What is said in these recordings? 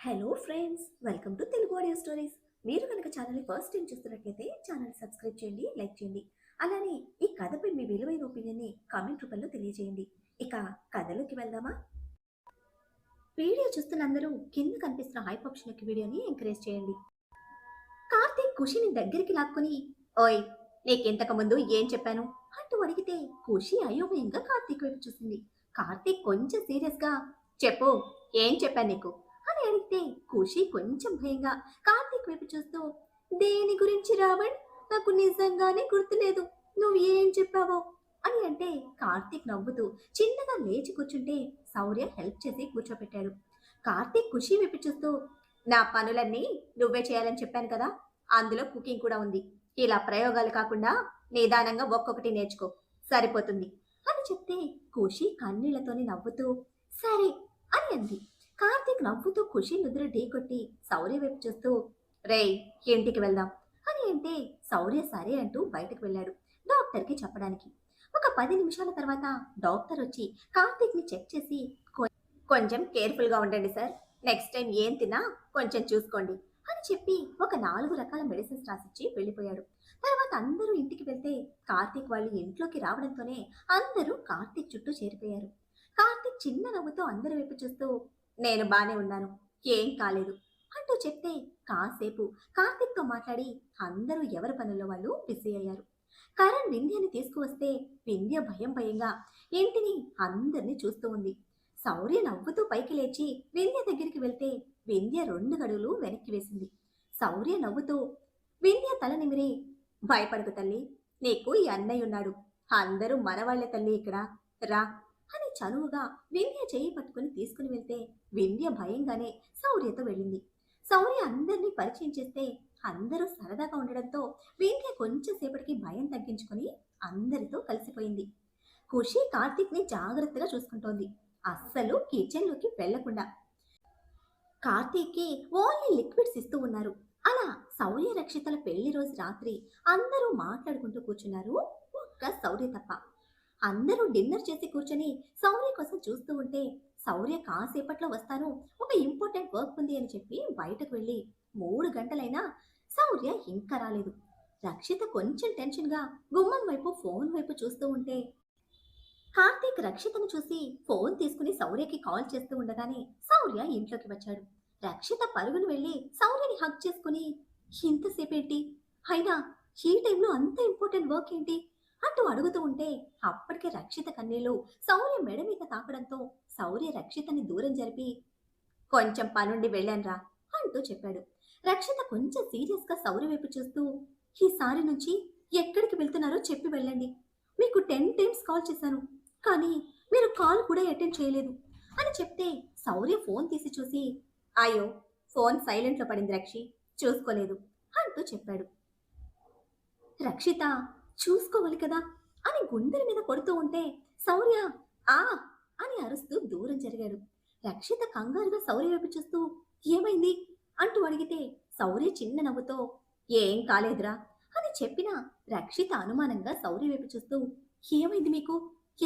Hello friends, welcome to Telugu audio stories. మీరు కనుక ఛానల్ని ఫస్ట్ టైం చూస్తున్నట్లయితే ఛానల్ సబ్స్క్రైబ్ చేయండి, లైక్ చేయండి. అలానే ఈ కథపై మీ విలువైన ఒపీనియన్ని కామెంట్ రూపంలో తెలియజేయండి. ఇక కథలోకి వెళ్దామా? వీడియో చూస్తున్న అందరూ కింద కనిపిస్తున్న హైప్ ఆప్షన్ వీడియోని ఎంకరేజ్ చేయండి. కార్తీక్ ఖుషిని దగ్గరికి లాక్కొని, ఓయ్ నీకింతకు ముందు ఏం చెప్పాను అంటూ అడిగితే ఖుషి అయోమయంగా కార్తీక్ వైపు చూసింది. కార్తీక్ కొంచెం సీరియస్ గా, చెప్పు, ఏం చెప్పాను నీకు అని అడిగితే ఖుషి కొంచెం భయంగా కార్తీక్ వైపు చూస్తూ, దేని గురించి రావణ్, నాకు నిజంగానే గుర్తులేదు, నువ్వు ఏం చెప్పావో అని అంటే కార్తీక్ నవ్వుతూ చిన్నగా లేచి కూర్చుంటే శౌర్య హెల్ప్ చేసి కూర్చోపెట్టాడు. కార్తీక్ ఖుషి వైపు చూస్తూ, నా పనులన్నీ నువ్వే చేయాలని చెప్పాను కదా, అందులో కుకింగ్ కూడా ఉంది. ఇలా ప్రయోగాలు కాకుండా నిదానంగా ఒక్కొక్కటి నేర్చుకో, సరిపోతుంది అని చెప్తే ఖుషి కన్నీళ్లతోని నవ్వుతూ సరే అని అంది. కార్తీక్ నవ్వుతూ ఖుషి నిద్ర ఢీకొట్టి శౌర్య వైపు చూస్తూ, రేయ్ ఇంటికి వెళ్దాం అని అంటే శౌర్య సరే అంటూ బయటకు వెళ్ళాడు డాక్టర్కి చెప్పడానికి. ఒక 10 నిమిషాల తర్వాత డాక్టర్ వచ్చి కార్తీక్ ని చెక్ చేసి, కొంచెం కేర్ఫుల్ గా ఉండండి సార్, నెక్స్ట్ టైం ఏం తిన్నా కొంచెం చూసుకోండి అని చెప్పి ఒక 4 రకాల మెడిసిన్స్ రాసిచ్చి వెళ్ళిపోయాడు. తర్వాత అందరూ ఇంటికి వెళ్తే కార్తీక్ వాళ్ళు ఇంట్లోకి రావడంతోనే అందరూ కార్తీక్ చుట్టూ చేరిపోయారు. కార్తీక్ చిన్న నవ్వుతో అందరి వైపు చూస్తూ, నేను బానే ఉన్నాను, ఏం కాలేదు అంటూ చెప్తే కాసేపు కార్తీక్తో మాట్లాడి అందరూ ఎవరి పనుల్లో వాళ్ళు బిజీ అయ్యారు. కరణ్ వింధ్యని తీసుకువస్తే వింధ్య భయం భయంగా ఇంటిని అందరినీ చూస్తూ ఉంది. శౌర్య నవ్వుతూ పైకి లేచి వింధ్య దగ్గరికి వెళ్తే వింధ్య 2 అడుగులు వెనక్కి వేసింది. శౌర్య నవ్వుతూ వింధ్య తల నిమిరి, భయపడకు తల్లి, నీకు ఈ అన్నయ్య ఉన్నాడు, అందరూ మనవాళ్లే తల్లి, ఇక్కడ రా అని చనువుగా వింధ్య చేయి పట్టుకుని తీసుకుని వెళ్తే వింధ్య భయంగానే శౌర్యతో వెళ్ళింది. శౌర్య అందరినీ పరిచయం చేస్తే అందరూ సరదాగా ఉండడంతో వింధ్య కొంచెం సేపటికి భయం తగ్గించుకుని అందరితో కలిసిపోయింది. ఖుషి కార్తీక్ ని జాగ్రత్తగా చూసుకుంటోంది, అస్సలు కిచెన్ లోకి వెళ్లకుండా. కార్తీక్ కి ఓన్లీ లిక్విడ్స్ ఇస్తూ ఉన్నారు. అలా శౌర్య రక్షితల పెళ్లి రోజు రాత్రి అందరూ మాట్లాడుకుంటూ కూర్చున్నారు, ఒక్క శౌర్య తప్ప. అందరూ డిన్నర్ చేసి కూర్చొని శౌర్య కోసం చూస్తూ ఉంటే శౌర్య కాసేపట్లో వస్తాను, ఒక ఇంపార్టెంట్ వర్క్ ఉంది అని చెప్పి బయటకు వెళ్ళి 3 గంటలైనా శౌర్య ఇంకా రాలేదు. రక్షిత కొంచెం టెన్షన్ గా గుమ్మం వైపు ఫోన్ వైపు చూస్తూ ఉంటే కార్తీక్ రక్షితను చూసి ఫోన్ తీసుకుని శౌర్యకి కాల్ చేస్తూ ఉండగానే శౌర్య ఇంట్లోకి వచ్చాడు. రక్షిత పరుగును వెళ్లి శౌర్యని హక్ చేసుకుని, ఇంతసేపేంటి, అయినా ఈ టైంలో అంత ఇంపార్టెంట్ వర్క్ ఏంటి అంటూ అడుగుతూ ఉంటే అప్పటికే రక్షిత కన్నీళ్లు శౌర్య మెడ మీద తాకడంతో శౌర్య రక్షితని దూరం జరిపి, కొంచెం పనుండి వెళ్ళాన్రా అంటూ చెప్పాడు. రక్షిత కొంచెం సీరియస్ గా శౌర్య వైపు చూస్తూ, ఈసారి నుంచి ఎక్కడికి వెళ్తున్నారో చెప్పి వెళ్ళండి, మీకు 10 టైమ్స్ కాల్ చేశాను కానీ మీరు కాల్ కూడా అటెండ్ చేయలేదు అని చెప్తే శౌర్య ఫోన్ తీసి చూసి, అయ్యో ఫోన్ సైలెంట్ లో పడింది రక్షి, చూసుకోలేదు అంటూ చెప్పాడు. రక్షిత చూసుకోవాలి కదా అని గుండెల మీద కొడుతూ ఉంటే శౌర్య ఆ అని అరుస్తూ దూరం జరిగాడు. రక్షిత కంగారుగా శౌర్య వైపు చూస్తూ, ఏమైంది అంటూ అడిగితే శౌర్య చిన్న నవ్వుతో, ఏం కాలేదురా అని చెప్పినా రక్షిత అనుమానంగా శౌర్య వైపు చూస్తూ, ఏమైంది మీకు,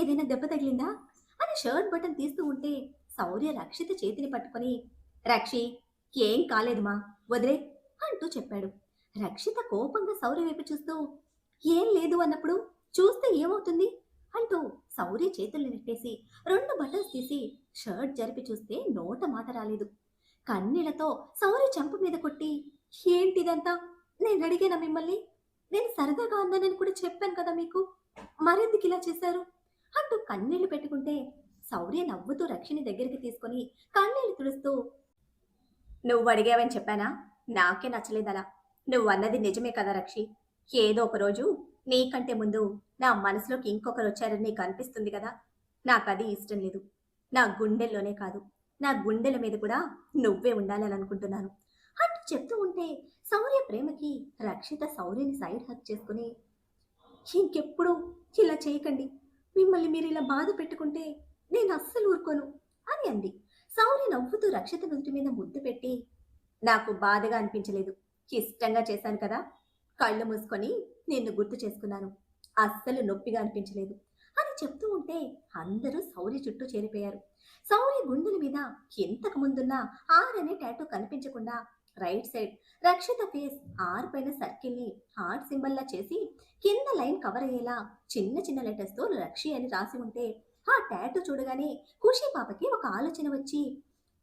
ఏదైనా దెబ్బ తగిలిందా అని షర్ట్ బటన్ తీస్తూ ఉంటే శౌర్య రక్షిత చేతిని పట్టుకొని, రక్షి ఏం కాలేదు మా, వదిలే అంటూ చెప్పాడు. రక్షిత కోపంగా శౌర్య వైపు చూస్తూ, ఏం లేదు అన్నప్పుడు చూస్తే ఏమవుతుంది అంటూ శౌర్య చేతుల్ని నెట్టేసి 2 బటన్స్ తీసి షర్ట్ జరిపి చూస్తే నోట మాట రాలేదు. కన్నీళ్లతో శౌర్య చెంప మీద కొట్టి, ఏంటిదంతా, నేను అడిగానా మిమ్మల్ని, నేను సరదాగా అన్నానని కూడా చెప్పాను కదా మీకు, మరెందుకు ఇలా చేశారు అంటూ కన్నీళ్లు పెట్టుకుంటే శౌర్య నవ్వుతూ రక్షిని దగ్గరికి తీసుకొని కన్నీళ్లు తుడుస్తూ, నువ్వు అడిగావని చెప్పానా, నాకే నచ్చలేదలా, నువ్వు అన్నది నిజమే కదా రక్షి, ఏదో ఒక రోజు నీకంటే ముందు నా మనసులోకి ఇంకొకరు వచ్చారని నీకు అనిపిస్తుంది కదా, నాకు అది ఇష్టం లేదు. నా గుండెల్లోనే కాదు, నా గుండెల మీద కూడా నువ్వే ఉండాలని అనుకుంటున్నాను అంటూ చెప్తూ ఉంటే శౌర్య ప్రేమకి రక్షిత శౌర్యని సైడ్ హక్ చేసుకుని, ఇంకెప్పుడు ఇలా చేయకండి, మిమ్మల్ని మీరు ఇలా బాధ పెట్టుకుంటే నేను అస్సలు ఊరుకోను అని అంది. శౌర్య నవ్వుతూ రక్షిత నుదుటి మీద ముద్దు పెట్టి, నాకు బాధగా అనిపించలేదు, ఇష్టంగా చేశాను కదా, కళ్ళు మూసుకొని నిన్ను గుర్తు చేసుకున్నాను, అస్సలు నొప్పిగా అనిపించలేదు అని చెప్తూ ఉంటే అందరూ శౌర్య చుట్టూ చేరిపోయారు. శౌర్య గుండెల మీద ఎంతకు ముందున్న ఆర్ అనే టాటూ కనిపించకుండా right side Rakshita face R పైన సర్కిల్ ని హార్ట్ సింబల్ లా చేసి కింద లైన్ కవర్ అయ్యేలా చిన్న చిన్న లెటర్స్ తో రక్షి అని రాసి ఉంటే ఆ టాటూ చూడగానే ఖుషి పాపకి ఒక ఆలోచన వచ్చి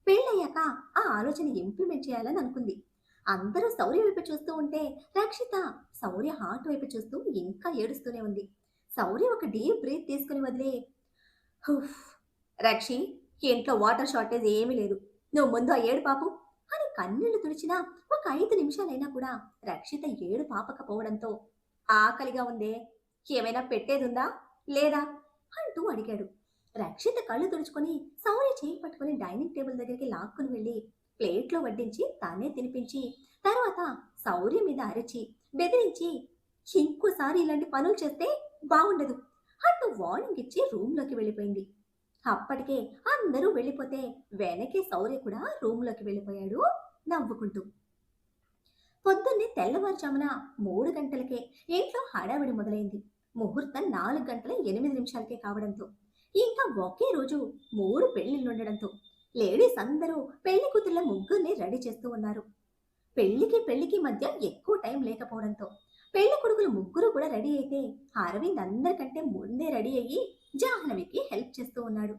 పెళ్ళయ్యాక ఆ ఆలోచన ఇంప్లిమెంట్ చేయాలని అనుకుంది. అందరూ శౌర్య వైపు చూస్తూ ఉంటే రక్షిత శౌర్య హార్ట్ వైపు చూస్తూ ఇంకా ఏడుస్తూనే ఉంది. శౌర్య ఒక డీప్ బ్రీత్ తీసుకుని వదిలే, "హుఫ్, రక్షి, ఇంట్లో వాటర్ షార్టేజ్ ఏమీ లేదు. నువ్వు ముందు ఆ ఏడు పాపు" అని కన్నీళ్లు తుడిచినా ఒక 5 నిమిషాలైనా కూడా రక్షిత ఏడు పాపకపోవడంతో, "ఆకలిగా ఉందే, ఏమైనా పెట్టేదుందా లేదా" అంటూ అడిగాడు. రక్షిత కళ్ళు తుడుచుకొని శౌర్య చేయి పట్టుకుని డైనింగ్ టేబుల్ దగ్గరికి లాక్కుని వెళ్ళి ప్లేట్లో వడ్డించి తానే తినిపించి తర్వాత శౌర్య మీద అరిచి బెదిరించి, ఇంకోసారి ఇలాంటి పనులు చేస్తే బాగుండదు అంటూ వార్నింగ్ ఇచ్చి రూమ్లోకి వెళ్ళిపోయింది. అప్పటికే అందరూ వెళ్ళిపోతే వెనకే శౌర్య కూడా రూమ్లోకి వెళ్ళిపోయాడు నవ్వుకుంటూ. పొద్దున్నే తెల్లవారుజామున 3 గంటలకే ఇంట్లో హడావిడి మొదలైంది. ముహూర్తం 4 గంటల 8 నిమిషాలకే కావడంతో ఇంకా ఒకే రోజు 3 పెళ్లిళ్ళుండడంతో లేడీస్ అందరూ పెళ్లి కూతుళ్ళ ముగ్గురిని రెడీ చేస్తూ ఉన్నారు. పెళ్లికి మధ్య ఎక్కువ టైం లేకపోవడంతో పెళ్లి కొడుకులు ముగ్గురు కూడా రెడీ అయితే అరవింద్ అందరికంటే ముందే రెడీ అయ్యి జాహ్నవికి హెల్ప్ చేస్తూ ఉన్నాడు.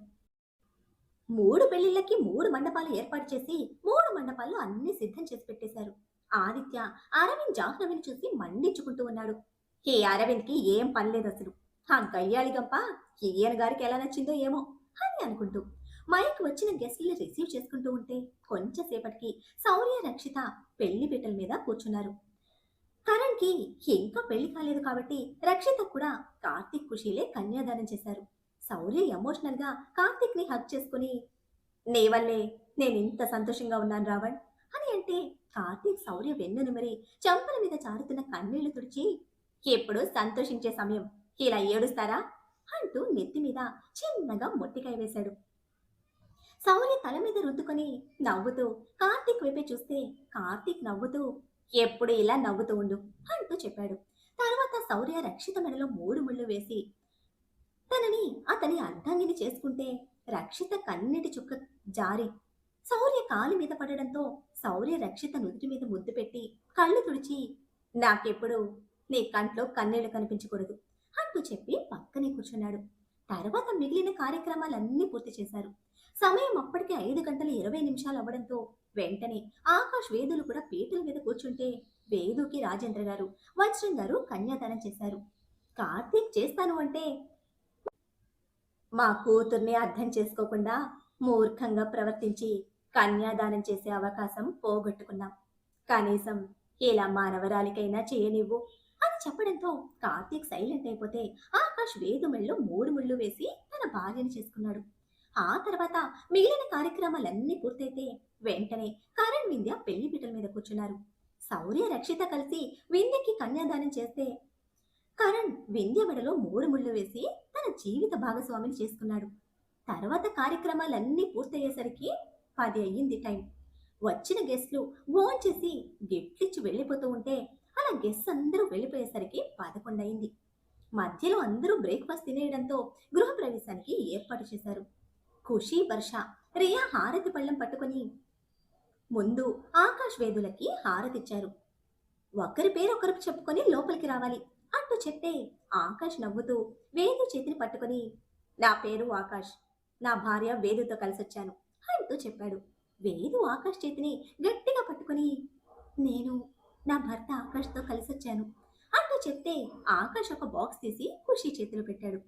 3 పెళ్లిళ్ళకి 3 మండపాలు ఏర్పాటు చేసి 3 మండపాల్లో అన్ని సిద్ధం చేసి పెట్టేశారు. ఆదిత్య అరవింద్ జాహ్నవిని చూసి మండించుకుంటూ ఉన్నాడు. ఈ అరవింద్కి ఏం పనిలేదు అసలు. ఆ గయ్యాళి గంప ఈయన గారికి ఎలా నచ్చిందో ఏమో అని అనుకుంటూ మైక్ వచ్చిన గెస్ట్ని రిసీవ్ చేసుకుంటూ ఉంటే కొంచెం సేపటికి శౌర్య రక్షిత పెళ్లి పీటల మీద కూర్చున్నారు. కరణ్కి ఇంకా పెళ్లి కాలేదు కాబట్టి రక్షిత కూడా కార్తీక్ ఖుషీలే కన్యాదానం చేశారు. శౌర్య ఎమోషనల్ గా కార్తీక్ ని హక్ చేసుకుని, నీ వల్లే నేను ఇంత సంతోషంగా ఉన్నాను రావణ్ అని అంటే కార్తీక్ శౌర్య వెన్నును మరి చెంపల మీద చారుతున్న కన్నీళ్లు తుడిచి, ఎప్పుడు సంతోషించే సమయం, ఇలా ఏడుస్తారా అంటూ నెత్తి మీద చిన్నగా మొట్టికాయ వేశాడు. శౌర్య తల మీద రుద్దుకొని నవ్వుతూ కార్తీక్ వైపే చూస్తే కార్తీక్ నవ్వుతూ, ఎప్పుడు ఇలా నవ్వుతూ ఉండు అంటూ చెప్పాడు. తర్వాత శౌర్య రక్షిత మెడలో 3 ముళ్ళు వేసి తనని అతని అర్ధాంగిని చేసుకుంటే రక్షిత కన్నీటి చుక్క జారి శౌర్య కాలి మీద పడడంతో శౌర్య రక్షిత నుదుటి మీద ముద్దు పెట్టి కళ్ళు తుడిచి, నాకెప్పుడు నీ కంట్లో కన్నీళ్లు కనిపించకూడదు అంటూ చెప్పి పక్కనే కూర్చున్నాడు. తర్వాత మిగిలిన కార్యక్రమాలన్నీ పూర్తి చేశారు. సమయం అప్పటికే 5 గంటల 20 నిమిషాలు అవ్వడంతో వెంటనే ఆకాష్ వేదులు కూడా పీటల మీద కూర్చుంటే వేదుకి రాజేంద్ర గారు వజ్రం గారు కన్యాదానం చేశారు. కార్తీక్ చేస్తాను అంటే మా కూతుర్ని అర్థం చేసుకోకుండా మూర్ఖంగా ప్రవర్తించి కన్యాదానం చేసే అవకాశం పోగొట్టుకున్నాం. కనీసం ఇలా మానవరాలికైనా చేయనివ్వు అని చెప్పడంతో కార్తీక్ సైలెంట్ అయిపోతే ఆకాష్ వేదు మెళ్ళలో 3 ముళ్ళు వేసి తన భార్యని చేసుకున్నాడు. ఆ తర్వాత మిగిలిన కార్యక్రమాలన్నీ పూర్తయితే వెంటనే కరణ్ వింధ్య పెళ్లి పీటల మీద కూర్చున్నారు. శౌర్య రక్షిత కలిసి వింధ్యకి కన్యాదానం చేస్తే కరణ్ వింధ్య మెడలో 3 ముళ్ళు వేసి తన జీవిత భాగస్వామిని చేసుకున్నాడు. తర్వాత కార్యక్రమాలన్నీ పూర్తయ్యేసరికి 10 అయ్యింది టైం. వచ్చిన గెస్ట్లు భోంచేసి గిఫ్ట్లిచ్చి వెళ్ళిపోతూ ఉంటే అలా గెస్ట్ అందరూ వెళ్ళిపోయేసరికి 11 అయింది. మధ్యలో అందరూ బ్రేక్ఫాస్ట్ తినేయడంతో గృహప్రవేశానికి ఏర్పాటు చేశారు. ఖుషి, వర్ష, రియా హారతి పళ్ళెం పట్టుకొని ముందు ఆకాష్ వేదులకి హారతిచ్చారు. ఒకరి పేరు ఒకరికి చెప్పుకొని లోపలికి రావాలి అంటూ చెప్తే ఆకాష్ నవ్వుతూ వేదు చేతిని పట్టుకొని, నా పేరు ఆకాష్, నా భార్య వేదుతో కలిసొచ్చాను అంటూ చెప్పాడు. వేదు ఆకాష్ చేతిని గట్టిగా పట్టుకొని, నేను నా భర్త ఆకాష్తో కలిసొచ్చాను అంటూ చెప్తే ఆకాష్ ఒక బాక్స్ తీసి ఖుషి చేతిలో పెట్టాడు.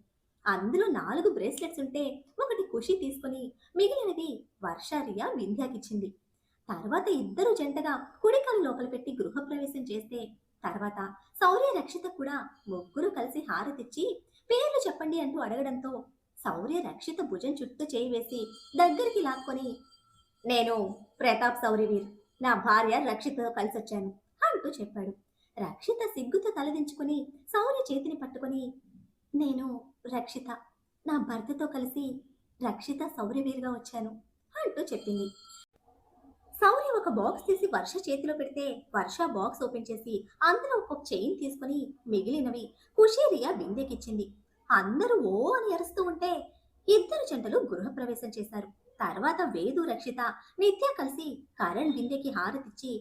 అందులో 4 బ్రేస్లెట్స్ ఉంటే ఒకటి ఖుషి తీసుకొని మిగిలినది వర్ష రియా వింధ్యాకిచ్చింది. తర్వాత ఇద్దరు జంటగా కుడికాలు లోపల పెట్టి గృహప్రవేశం చేస్తే తర్వాత శౌర్య రక్షిత కూడా ముగ్గురు కలిసి హారతిచ్చి పేర్లు చెప్పండి అంటూ అడగడంతో శౌర్య రక్షిత భుజం చుట్టూ చేయి వేసి దగ్గరికి లాక్కొని, నేను ప్రతాప్ శౌర్యవీర్, నా భార్య రక్షితతో కలిసొచ్చాను అంటూ చెప్పాడు. రక్షిత సిగ్గుతో తలదించుకుని శౌర్య చేతిని పట్టుకొని, నేను రక్షిత, నా భర్తతో కలిసి రక్షిత శౌర్యవీర్గా వచ్చాను అంటూ చెప్పింది. శౌర్య ఒక బాక్స్ తీసి వర్ష చేతిలో పెడితే వర్ష బాక్స్ ఓపెన్ చేసి అందులో ఒక చైన్ తీసుకుని మిగిలినవి ఖుషి రియా వింధ్యకిచ్చింది. అందరూ ఓ అని అరుస్తూ ఉంటే ఇద్దరు జంటలు గృహప్రవేశం చేశారు. తర్వాత వేదు, రక్షిత, నిత్య కలిసి కరణ్ వింధ్యకి హారతిచ్చి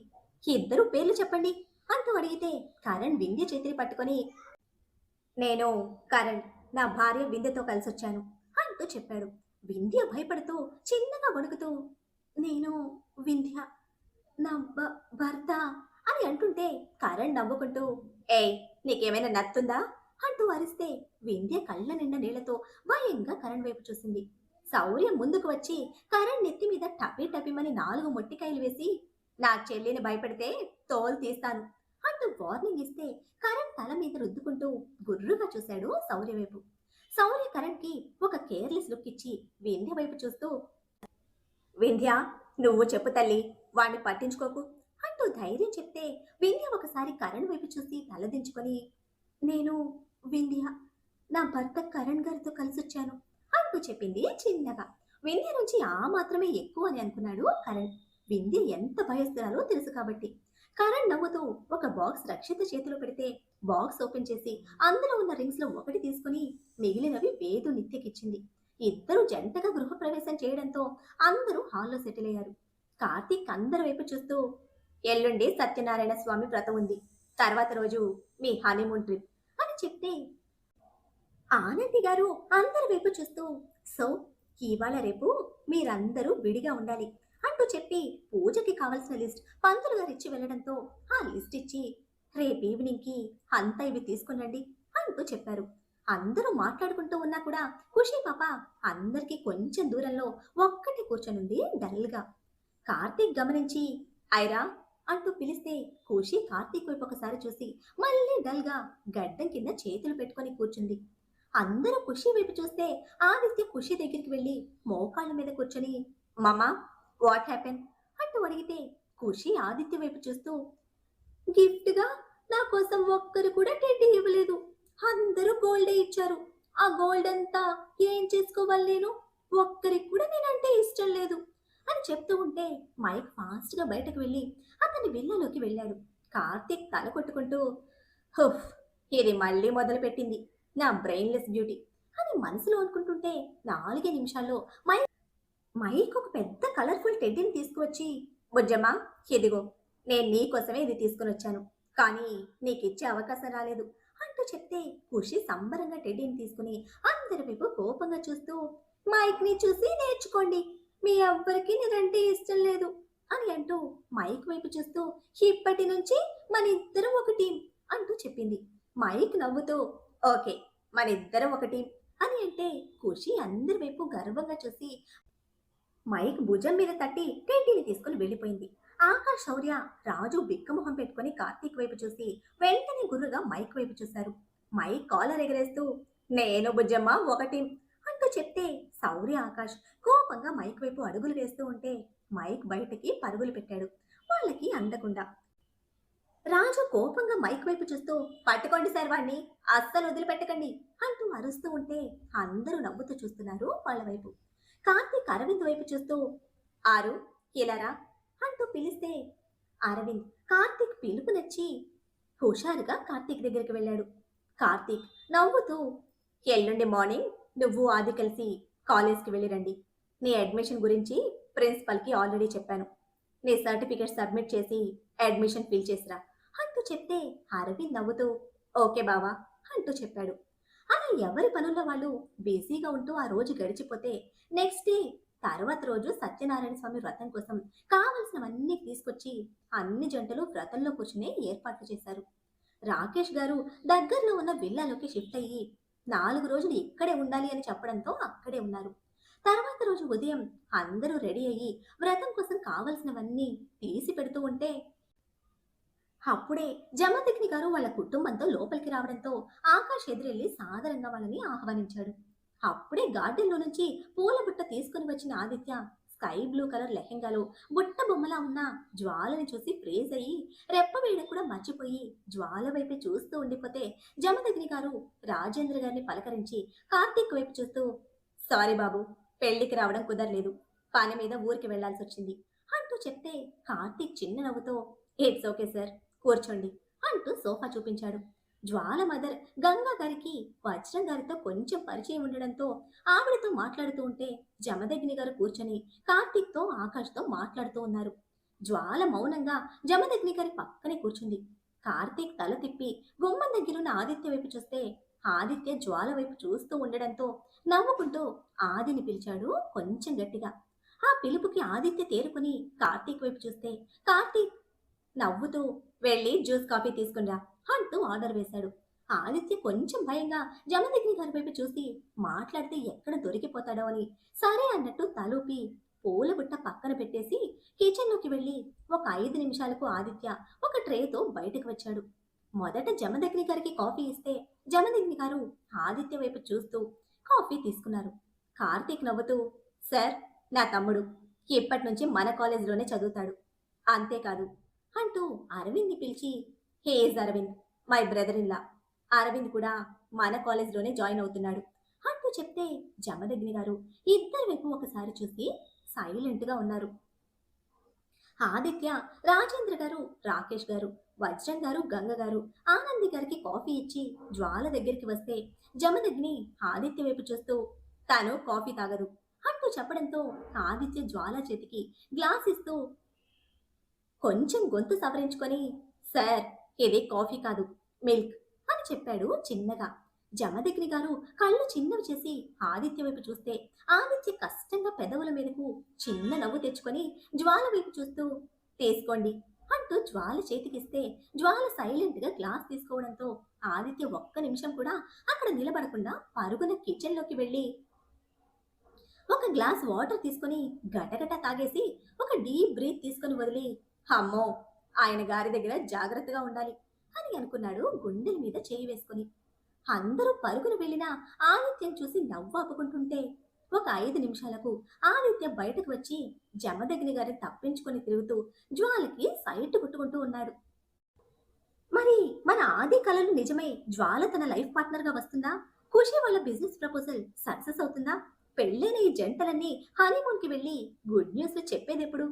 ఇద్దరు పేర్లు చెప్పండి అంటూ అడిగితే కరణ్ వింధ్య చేతిని పట్టుకొని నేను కరణ్, నా భార్య వింధ్యతో కలిసొచ్చాను అంటూ చెప్పాడు. వింధ్య భయపడుతూ చిన్నగా వణుకుతూ నేను వింధ్య, నా భర్త అని అంటుంటే కరణ్ నవ్వుకుంటూ ఏయ్, నీకేమైనా నత్తుందా అంటూ అరిస్తే వింధ్య కళ్ళ నిండా నీళ్లతో భయంగా కరణ్ వైపు చూసింది. శౌర్య ముందుకు వచ్చి కరణ్ నెత్తి మీద టపీ టపీమని 4 మొట్టికాయలు వేసి నా చెల్లిని భయపెడితే తోలు తీస్తాను అంటూ వార్నింగ్ ఇస్తే కరణ్ తల మీద రుద్దుకుంటూ గుర్రుగా చూశాడు శౌర్య వైపు. శౌర్య కరణ్ కి ఒక కేర్లెస్ లుక్ ఇచ్చి వింధ్య వైపు చూస్తూ వింధ్య, నువ్వు చెప్పు తల్లి, వాణ్ణి పట్టించుకోకు అంటూ ధైర్యం చెప్తే వింధ్య ఒకసారి కరణ్ వైపు చూసి తలదించుకొని నేను వింధ్య, నా భర్త కరణ్ గారితో కలిసొచ్చాను అంటూ చెప్పింది చిన్నగా. వింధ్య నుంచి ఆ మాత్రమే ఎక్కువ అని అనుకున్నాడు కరణ్. వింధ్య ఎంత భయస్తున్నారో తెలుసు కాబట్టి. కరణ్ నవ్వుతూ ఒక బాక్స్ రక్షిత చేతిలో పెడితే బాక్స్ ఓపెన్ చేసి అందులో ఉన్న రింగ్స్ లో ఒకటి తీసుకుని మిగిలినవి వేదు నిత్యకిచ్చింది. ఇద్దరు జంటగా గృహప్రవేశం చేయడంతో అందరూ హాల్లో సెటిల్ అయ్యారు. కార్తీక్ అందరి వైపు చూస్తూ ఎల్లుండి సత్యనారాయణ స్వామి వ్రతం ఉంది, తర్వాత రోజు మీ హనీమూన్ ట్రిప్ అని చెప్తే ఆనంది గారు అందరి వైపు చూస్తూ సో ఇవాళ రేపు మీరందరూ విడిగా ఉండాలి అంటూ చెప్పి పూజకి కావలసిన లిస్ట్ పంతులు గారు ఇచ్చి వెళ్ళడంతో ఆ లిస్ట్ ఇచ్చి రేపు ఈవినింగ్ కి అంతా ఇవి తీసుకునండి అంటూ చెప్పారు. అందరూ మాట్లాడుకుంటూ ఉన్నా కూడా ఖుషి పాప అందరికీ కొంచెం దూరంలో ఒక్కటి కూర్చొనుంది డల్ గా. కార్తీక్ గమనించి ఐరా అంటూ పిలిస్తే ఖుషి కార్తీక్ వైపు ఒకసారి చూసి మళ్ళీ డల్ గా గడ్డం కింద చేతులు పెట్టుకొని కూర్చుంది. అందరూ ఖుషి వైపు చూస్తే ఆదిత్య ఖుషి దగ్గరికి వెళ్ళి మోకాళ్ళ మీద కూర్చొని మామా వాట్ హ్యాపెన్ అంటూ అడిగితే ఖుషి ఆదిత్య వైపు చూస్తూ గిఫ్ట్ గా నా కోసం ఒక్కరు కూడా టెడ్డీ ఇవ్వలేదు, అందరూ గోల్డే ఇచ్చారు, ఆ గోల్డ్ అంతా ఏం చేసుకోవాలి, నేను ఒక్కరికి కూడా నేనంటే ఇష్టం లేదు అని చెప్తూ ఉంటే మైక్ ఫాస్ట్ గా బయటకు వెళ్ళి అతని విల్లలోకి వెళ్ళాడు. కార్తీక్ తల కొట్టుకుంటూ హుఫ్, ఇది మళ్ళీ మొదలు పెట్టింది నా బ్రెయిన్లెస్ బ్యూటీ అని మనసులో అనుకుంటుంటే 4 నిమిషాల్లో మైక్ ఒక పెద్ద కలర్ఫుల్ టెడ్డీని తీసుకువచ్చి బుజ్జమ్మ ఇదిగో, నేను నీకోసమే ఇది తీసుకుని వచ్చాను, కానీ నీకిచ్చే అవకాశం రాలేదు అంటూ చెప్తే ఖుషి సంబరంగా టెడ్డీని తీసుకుని అందరి వైపు కోపంగా చూస్తూ మైక్ ని చూసి నేర్చుకోండి, మీ ఎవ్వరికి నేనంటే ఇష్టం లేదు అని అంటూ మైక్ వైపు చూస్తూ ఇప్పటి నుంచి మన ఇద్దరం ఒక టీం అంటూ చెప్పింది. మైక్ నవ్వుతూ ఓకే, మన ఇద్దరం ఒక టీం అని అంటే ఖుషి అందరి వైపు గర్వంగా చూసి మైక్ భుజం మీద తట్టి టెడ్డీని తీసుకుని వెళ్ళిపోయింది. ఆకాష్, శౌర్య, రాజు బిక్కమొహం పెట్టుకుని కార్తీక్ వైపు చూసి వెంటనే గుర్రుగా మైక్ వైపు చూశారు. మైక్ కాలర్ ఎగరేస్తూ నేను బుజ్జమ్మ ఒకటి అంటూ చెప్తే శౌర్య, ఆకాష్ కోపంగా మైక్ వైపు అడుగులు వేస్తూ ఉంటే మైక్ బయటకి పరుగులు పెట్టాడు వాళ్ళకి అందకుండా. రాజు కోపంగా మైక్ వైపు చూస్తూ పట్టుకోండి సార్ వాణ్ణి, అస్సలు వదిలిపెట్టకండి అంటూ అరుస్తూ ఉంటే అందరూ నవ్వుతూ చూస్తున్నారు వాళ్ళ వైపు. కార్తీక్ అరవింద్ వైపు చూస్తూ ఆరు ఇలారా అంటూ పిలిస్తే అరవింద్ కార్తీక్ పిలుపు నచ్చి హుషారుగా కార్తీక్ దగ్గరికి వెళ్ళాడు. కార్తీక్ నవ్వుతూ ఎల్లుండి మార్నింగ్ నువ్వు ఆది కలిసి కాలేజ్కి వెళ్ళిరండి, నీ అడ్మిషన్ గురించి ప్రిన్సిపల్కి ఆల్రెడీ చెప్పాను, నీ సర్టిఫికేట్ సబ్మిట్ చేసి అడ్మిషన్ ఫిల్ చేసిరా అంటూ చెప్తే అరవింద్ నవ్వుతూ ఓకే బావా అంటూ చెప్పాడు. అలా ఎవరి పనుల్లో వాళ్ళు బిజీగా ఉంటూ ఆ రోజు గడిచిపోతే నెక్స్ట్ డే తర్వాత రోజు సత్యనారాయణ స్వామి వ్రతం కోసం కావలసినవన్నీ తీసుకొచ్చి అన్ని జంటలు వ్రతంలో కూర్చునే ఏర్పాట్లు చేశారు. రాకేష్ గారు దగ్గరలో ఉన్న విల్లాలోకి షిఫ్ట్ అయ్యి 4 రోజులు ఇక్కడే ఉండాలి అని చెప్పడంతో అక్కడే ఉన్నారు. తర్వాత రోజు ఉదయం అందరూ రెడీ అయ్యి వ్రతం కోసం కావలసినవన్నీ తీసి పెడుతూ ఉంటే అప్పుడే జమదగ్ని గారు వాళ్ళ కుటుంబంతో లోపలికి రావడంతో ఆకాష్ ఎదురెళ్లి సాదరంగా వాళ్ళని ఆహ్వానించాడు. అప్పుడే గార్డెన్లో నుంచి పూల బుట్ట తీసుకుని వచ్చిన ఆదిత్య స్కై బ్లూ కలర్ లెహెంగాలో బుట్ట బొమ్మలా ఉన్న జ్వాలని చూసి ఫ్రీజ్ అయ్యి రెప్ప వేయడం కూడా మర్చిపోయి జ్వాల వైపే చూస్తూ ఉండిపోతే జమదగ్ని గారు రాజేంద్ర గారిని పలకరించి కార్తీక్ వైపు చూస్తూ సారీ బాబు, పెళ్లికి రావడం కుదరలేదు, పని మీద ఊరికి వెళ్లాల్సి వచ్చింది అంటూ చెప్తే కార్తీక్ చిన్న నవ్వుతో ఇట్స్ ఓకే సార్, కూర్చోండి అంటూ సోఫా చూపించాడు. జ్వాల మదర్ గంగా గారికి వజ్రం గారితో కొంచెం పరిచయం ఉండడంతో ఆవిడతో మాట్లాడుతూ ఉంటే జమదగ్ని గారు కూర్చొని కార్తీక్తో ఆకాష్తో మాట్లాడుతూ ఉన్నారు. జ్వాల మౌనంగా జమదగ్ని గారి పక్కనే కూర్చుంది. కార్తీక్ తల తిప్పి గుమ్మం దగ్గరున్న ఆదిత్య వైపు చూస్తే ఆదిత్య జ్వాల వైపు చూస్తూ ఉండడంతో నవ్వుకుంటూ ఆదిని పిలిచాడు కొంచెం గట్టిగా. ఆ పిలుపుకి ఆదిత్య తేరుకుని కార్తీక్ వైపు చూస్తే కార్తీక్ నవ్వుతూ వెళ్ళి జ్యూస్ కాఫీ తీసుకునిరా అంటూ ఆర్డర్ వేశాడు. ఆదిత్య కొంచెం భయంగా జమదగ్ని గారి వైపు చూసి మాట్లాడితే ఎక్కడ దొరికిపోతాడో అని సరే అన్నట్టు తలూపి పూల బుట్ట పక్కన పెట్టేసి కిచెన్లోకి వెళ్ళి ఒక 5 నిమిషాలకు ఆదిత్య ఒక ట్రేతో బయటకు వచ్చాడు. మొదట జమదగ్ని గారికి కాఫీ ఇస్తే జమదగ్ని గారు ఆదిత్య వైపు చూస్తూ కాఫీ తీసుకున్నారు. కార్తీక్ నవ్వుతూ, సార్, నా తమ్ముడు ఇప్పటి నుంచి మన కాలేజీలోనే చదువుతాడు. అంతేకాదు అంటూ అరవింద్ని పిలిచి, he's Aravind, my brother in law. Aravind కూడా మన కాలేజ్లోనే జాయిన్ అవుతున్నాడు అంటూ చెప్తే జమదగ్ని గారు ఇద్దరి వైపు ఒకసారి చూసి సైలెంట్గా ఉన్నారు. ఆదిత్య, రాజేంద్ర గారు, రాకేష్ గారు, వజ్రం గారు, గంగ గారు ఆనంది గారికి కాఫీ ఇచ్చి జ్వాల దగ్గరికి వస్తే జమదగ్ని ఆదిత్య వైపు చూస్తూ తను కాఫీ తాగదు అంటూ చెప్పడంతో ఆదిత్య జ్వాల చేతికి గ్లాస్ ఇస్తూ కొంచెం గొంతు సవరించుకొని, సార్, ఇది కాఫీ కాదు, మిల్క్ అని చెప్పాడు చిన్నగా. జమదగ్ని గారు కళ్ళు చిన్నవి చేసి ఆదిత్య వైపు చూస్తే ఆదిత్య కష్టంగా పెదవుల మీదకు చిన్న నవ్వు తెచ్చుకొని జ్వాల వైపు చూస్తూ తీసుకోండి అంటూ జ్వాల చేతికిస్తే జ్వాల సైలెంట్గా గ్లాస్ తీసుకోవడంతో ఆదిత్య ఒక్క నిమిషం కూడా అక్కడ నిలబడకుండా పరుగున కిచెన్లోకి వెళ్ళి ఒక గ్లాస్ వాటర్ తీసుకొని గటగట తాగేసి ఒక డీప్ బ్రీత్ తీసుకొని వదిలి, అమ్మో, ఆయన గారి దగ్గర జాగ్రత్తగా ఉండాలి అని అనుకున్నాడు గుండెల మీద చేయి వేసుకుని. అందరూ పరుగున వెళ్ళినా ఆదిత్యం చూసి నవ్వు ఆపుకుంటుంటే ఒక 5 నిమిషాలకు ఆదిత్య బయటకు వచ్చి జమదగ్ని గారిని తప్పించుకొని తిరుగుతూ జ్వాలకి సైట్ కొట్టుకుంటూ ఉన్నాడు. మరి మన ఆది కలలు నిజమై జ్వాల తన లైఫ్ పార్ట్నర్ గా వస్తుందా? ఖుషి వాళ్ళ బిజినెస్ ప్రపోజల్ సక్సెస్ అవుతుందా? పెళ్ళైన ఈ జంటలన్నీ హనీమూన్ కి వెళ్ళి గుడ్ న్యూస్ చెప్పేదెప్పుడు?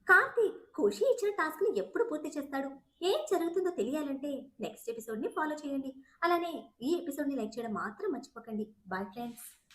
కార్తీక్ ఖుషి ఇచ్చిన టాస్క్ ని ఎప్పుడు పూర్తి చేస్తాడు? ఏం జరుగుతుందో తెలియాలంటే నెక్స్ట్ ఎపిసోడ్ ని ఫాలో చేయండి. అలానే ఈ ఎపిసోడ్ ని లైక్ చేయడం మాత్రం మర్చిపోకండి. Bye friends.